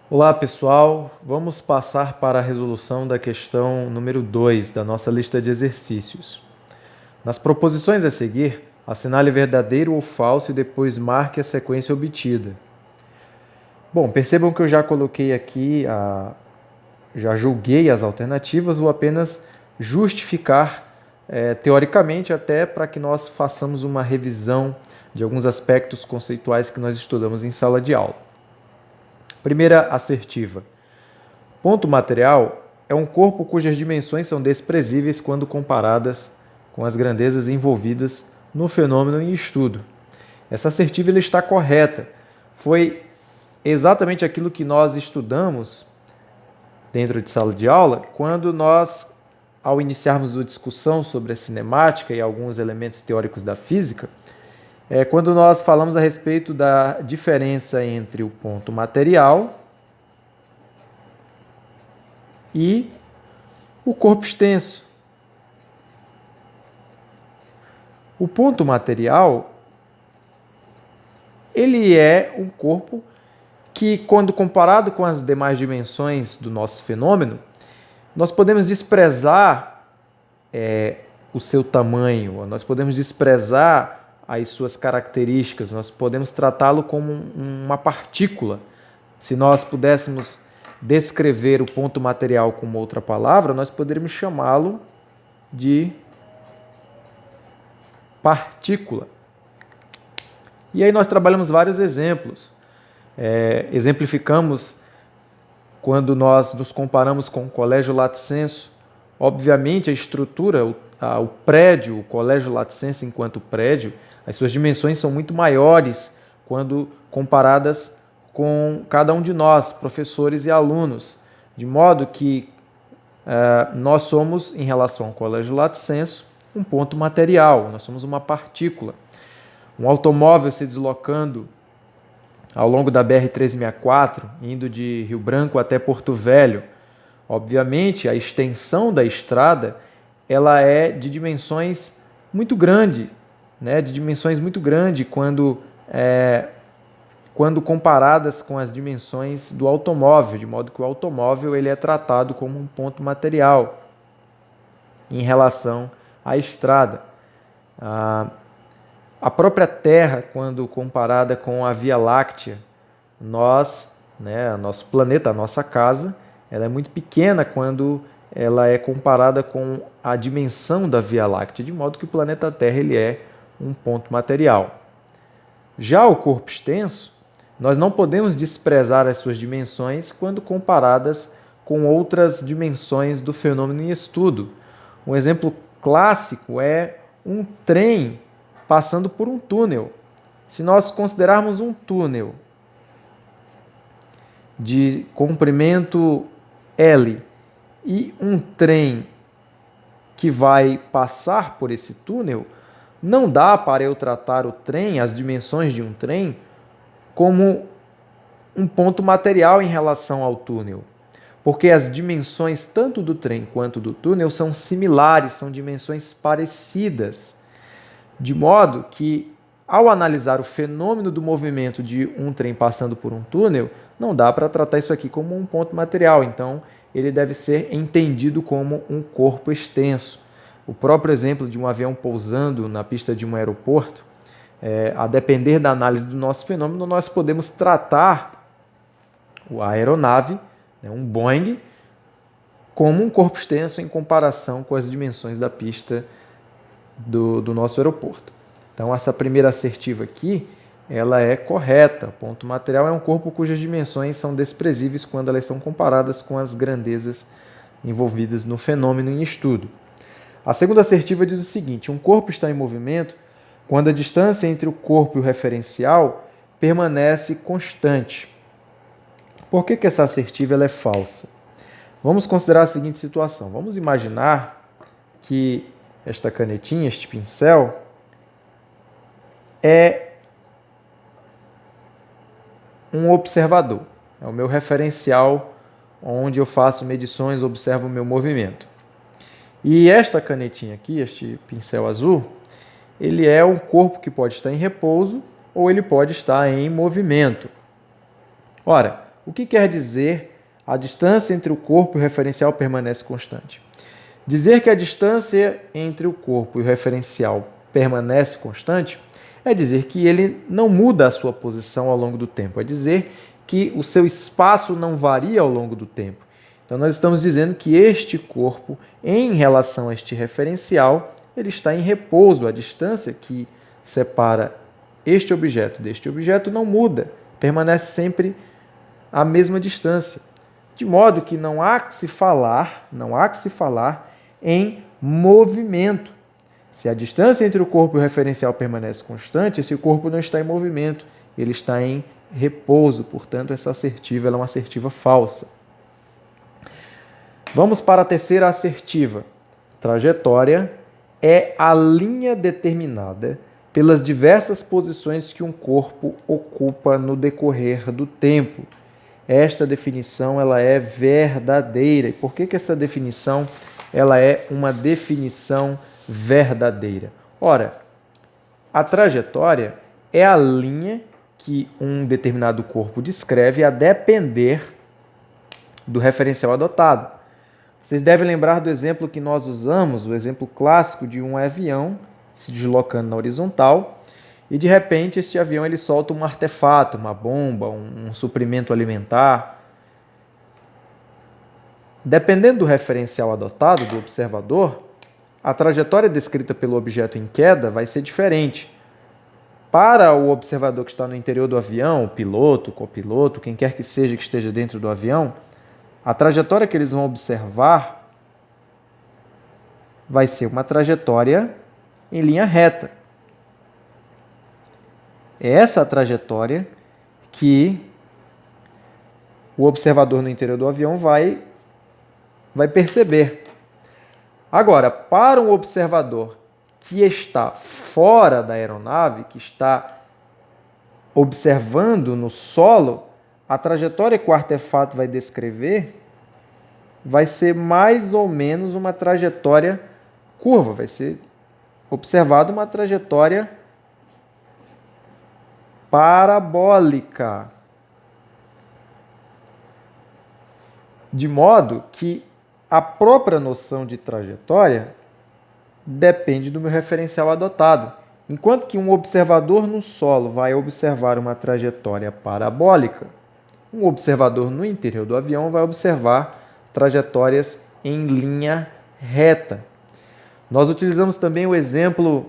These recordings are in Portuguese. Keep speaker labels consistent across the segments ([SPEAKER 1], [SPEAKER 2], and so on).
[SPEAKER 1] Olá pessoal, vamos passar para a resolução da questão número 2 da nossa lista de exercícios. Nas proposições a seguir, assinale verdadeiro ou falso e depois marque a sequência obtida. Bom, percebam que eu já coloquei aqui, já julguei as alternativas, vou apenas justificar teoricamente até para que nós façamos uma revisão de alguns aspectos conceituais que nós estudamos em sala de aula. Primeira assertiva. Ponto material é um corpo cujas dimensões são desprezíveis quando comparadas com as grandezas envolvidas no fenômeno em estudo. Essa assertiva ela está correta. Foi exatamente aquilo que nós estudamos dentro de sala de aula quando nós, ao iniciarmos a discussão sobre a cinemática e alguns elementos teóricos da física, quando nós falamos a respeito da diferença entre o ponto material e o corpo extenso. O ponto material, ele é um corpo que, quando comparado com as demais dimensões do nosso fenômeno, nós podemos desprezar o seu tamanho, nós podemos desprezar as suas características, nós podemos tratá-lo como uma partícula. Se nós pudéssemos descrever o ponto material com outra palavra, nós poderíamos chamá-lo de partícula. E aí nós trabalhamos vários exemplos. Exemplificamos quando nós nos comparamos com o Colégio Lato Sensu. Obviamente, a estrutura, o prédio, o Colégio Lato Sensu enquanto prédio, as suas dimensões são muito maiores quando comparadas com cada um de nós, professores e alunos, de modo que nós somos, em relação ao Colégio Lato Sensu, um ponto material, nós somos uma partícula. Um automóvel se deslocando ao longo da BR-364, indo de Rio Branco até Porto Velho, obviamente a extensão da estrada ela é de dimensões muito grandes, quando comparadas com as dimensões do automóvel, de modo que o automóvel ele é tratado como um ponto material em relação à estrada. A própria Terra, quando comparada com a Via Láctea, nosso planeta, a nossa casa, ela é muito pequena quando ela é comparada com a dimensão da Via Láctea, de modo que o planeta Terra ele é um ponto material. Já o corpo extenso, nós não podemos desprezar as suas dimensões quando comparadas com outras dimensões do fenômeno em estudo. Um exemplo clássico é um trem passando por um túnel. Se nós considerarmos um túnel de comprimento L e um trem que vai passar por esse túnel, não dá para eu tratar o trem, as dimensões de um trem, como um ponto material em relação ao túnel. Porque as dimensões tanto do trem quanto do túnel são similares, são dimensões parecidas. De modo que, ao analisar o fenômeno do movimento de um trem passando por um túnel, não dá para tratar isso aqui como um ponto material. Então, ele deve ser entendido como um corpo extenso. O próprio exemplo de um avião pousando na pista de um aeroporto, a depender da análise do nosso fenômeno, nós podemos tratar a aeronave, um Boeing, como um corpo extenso em comparação com as dimensões da pista do nosso aeroporto. Então, essa primeira assertiva aqui, ela é correta. O ponto material é um corpo cujas dimensões são desprezíveis quando elas são comparadas com as grandezas envolvidas no fenômeno em estudo. A segunda assertiva diz o seguinte: um corpo está em movimento quando a distância entre o corpo e o referencial permanece constante. Por que essa assertiva ela é falsa? Vamos considerar a seguinte situação. Vamos imaginar que esta canetinha, este pincel, é um observador. É o meu referencial onde eu faço medições, observo o meu movimento. E esta canetinha aqui, este pincel azul, ele é um corpo que pode estar em repouso ou ele pode estar em movimento. Ora, O que quer dizer a distância entre o corpo e o referencial permanece constante? Dizer que a distância entre o corpo e o referencial permanece constante é dizer que ele não muda a sua posição ao longo do tempo, é dizer que o seu espaço não varia ao longo do tempo. Então nós estamos dizendo que este corpo, em relação a este referencial, ele está em repouso. A distância que separa este objeto deste objeto não muda, permanece sempre a mesma distância. De modo que não há que se falar em movimento. Se a distância entre o corpo e o referencial permanece constante, esse corpo não está em movimento, ele está em repouso. Portanto, essa assertiva é uma assertiva falsa. Vamos para a terceira assertiva. Trajetória é a linha determinada pelas diversas posições que um corpo ocupa no decorrer do tempo. Esta definição ela é verdadeira. E por que essa definição ela é uma definição verdadeira? Ora, a trajetória é a linha que um determinado corpo descreve a depender do referencial adotado. Vocês devem lembrar do exemplo que nós usamos, o exemplo clássico de um avião se deslocando na horizontal e de repente este avião ele solta um artefato, uma bomba, um suprimento alimentar. Dependendo do referencial adotado, do observador, a trajetória descrita pelo objeto em queda vai ser diferente. Para o observador que está no interior do avião, o piloto, o copiloto, quem quer que seja que esteja dentro do avião, a trajetória que eles vão observar vai ser uma trajetória em linha reta. É essa a trajetória que o observador no interior do avião vai perceber. Agora, para um observador que está fora da aeronave, que está observando no solo, a trajetória que o artefato vai descrever vai ser mais ou menos uma trajetória curva, vai ser observada uma trajetória parabólica. De modo que a própria noção de trajetória depende do meu referencial adotado. Enquanto que um observador no solo vai observar uma trajetória parabólica, um observador no interior do avião vai observar trajetórias em linha reta. Nós utilizamos também o exemplo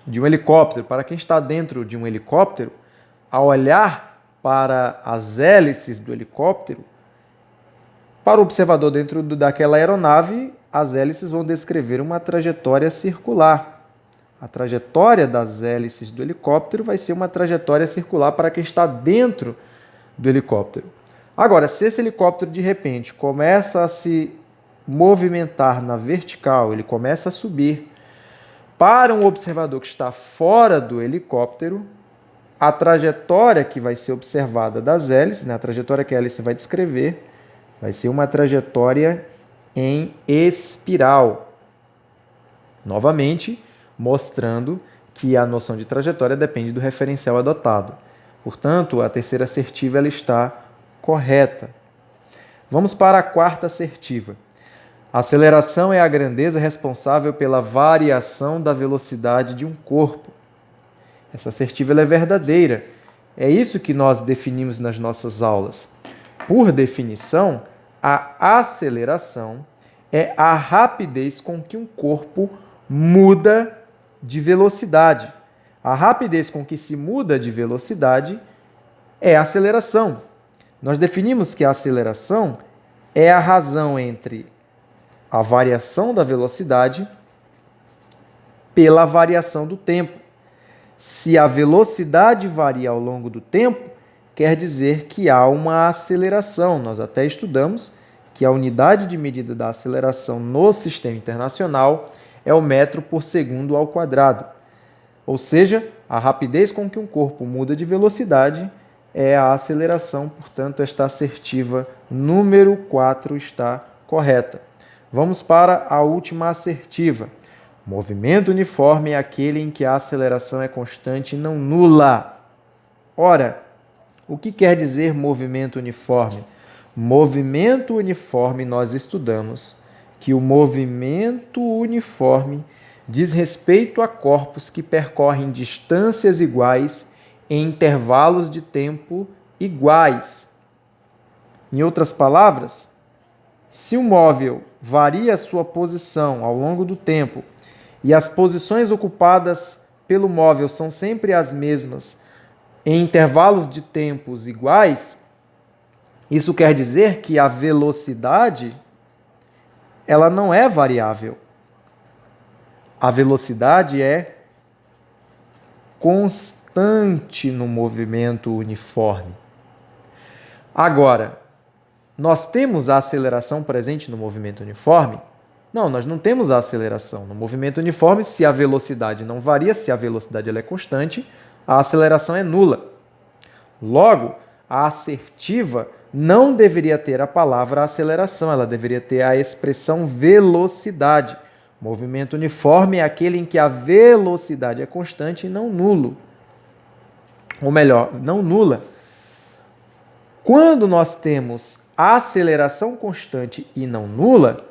[SPEAKER 1] de um helicóptero. Para quem está dentro de um helicóptero, ao olhar para as hélices do helicóptero, para o observador dentro daquela aeronave, as hélices vão descrever uma trajetória circular. A trajetória das hélices do helicóptero vai ser uma trajetória circular para quem está dentro do helicóptero. Agora, se esse helicóptero de repente começa a se movimentar na vertical, ele começa a subir, para um observador que está fora do helicóptero, a trajetória que vai ser observada das hélices, a trajetória que a hélice vai descrever, vai ser uma trajetória em espiral. Novamente, mostrando que a noção de trajetória depende do referencial adotado. Portanto, a terceira assertiva ela está correta. Vamos para a quarta assertiva. A aceleração é a grandeza responsável pela variação da velocidade de um corpo. Essa assertiva ela é verdadeira. É isso que nós definimos nas nossas aulas. Por definição, a aceleração é a rapidez com que um corpo muda de velocidade. A rapidez com que se muda de velocidade é a aceleração. Nós definimos que a aceleração é a razão entre a variação da velocidade pela variação do tempo. Se a velocidade varia ao longo do tempo, quer dizer que há uma aceleração. Nós até estudamos que a unidade de medida da aceleração no sistema internacional é o metro por segundo ao quadrado. Ou seja, a rapidez com que um corpo muda de velocidade é a aceleração. Portanto, esta assertiva número 4 está correta. Vamos para a última assertiva. Movimento uniforme é aquele em que a aceleração é constante e não nula. Ora, O que quer dizer movimento uniforme? Movimento uniforme, nós estudamos que o movimento uniforme diz respeito a corpos que percorrem distâncias iguais em intervalos de tempo iguais. Em outras palavras, se o móvel varia a sua posição ao longo do tempo e as posições ocupadas pelo móvel são sempre as mesmas em intervalos de tempos iguais, isso quer dizer que a velocidade ela não é variável. A velocidade é constante no movimento uniforme. Agora, nós temos a aceleração presente no movimento uniforme? Não, nós não temos a aceleração. No movimento uniforme, se a velocidade não varia, se a velocidade ela é constante, a aceleração é nula. Logo, a assertiva não deveria ter a palavra aceleração, ela deveria ter a expressão velocidade. Movimento uniforme é aquele em que a velocidade é constante e não nulo. Ou melhor, não nula. Quando nós temos aceleração constante e não nula,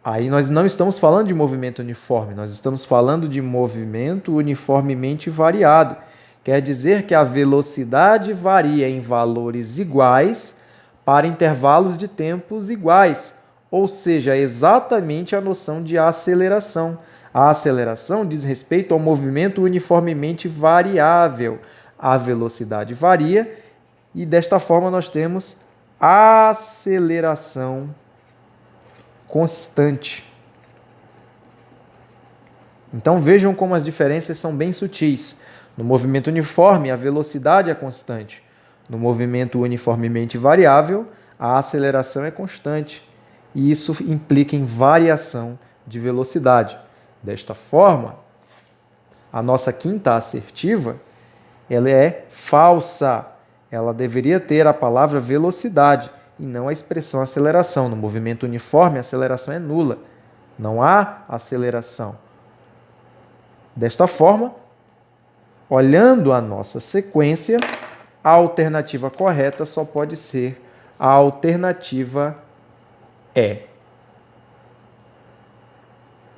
[SPEAKER 1] aí nós não estamos falando de movimento uniforme, nós estamos falando de movimento uniformemente variado. Quer dizer que a velocidade varia em valores iguais para intervalos de tempos iguais, ou seja, exatamente a noção de aceleração. A aceleração diz respeito ao movimento uniformemente variável. A velocidade varia e desta forma nós temos aceleração constante. Então vejam como as diferenças são bem sutis. No movimento uniforme, a velocidade é constante. No movimento uniformemente variável, a aceleração é constante. E isso implica em variação de velocidade. Desta forma, a nossa quinta assertiva, ela é falsa. Ela deveria ter a palavra velocidade e não a expressão aceleração. No movimento uniforme, a aceleração é nula. Não há aceleração. Desta forma, olhando a nossa sequência, a alternativa correta só pode ser a alternativa E.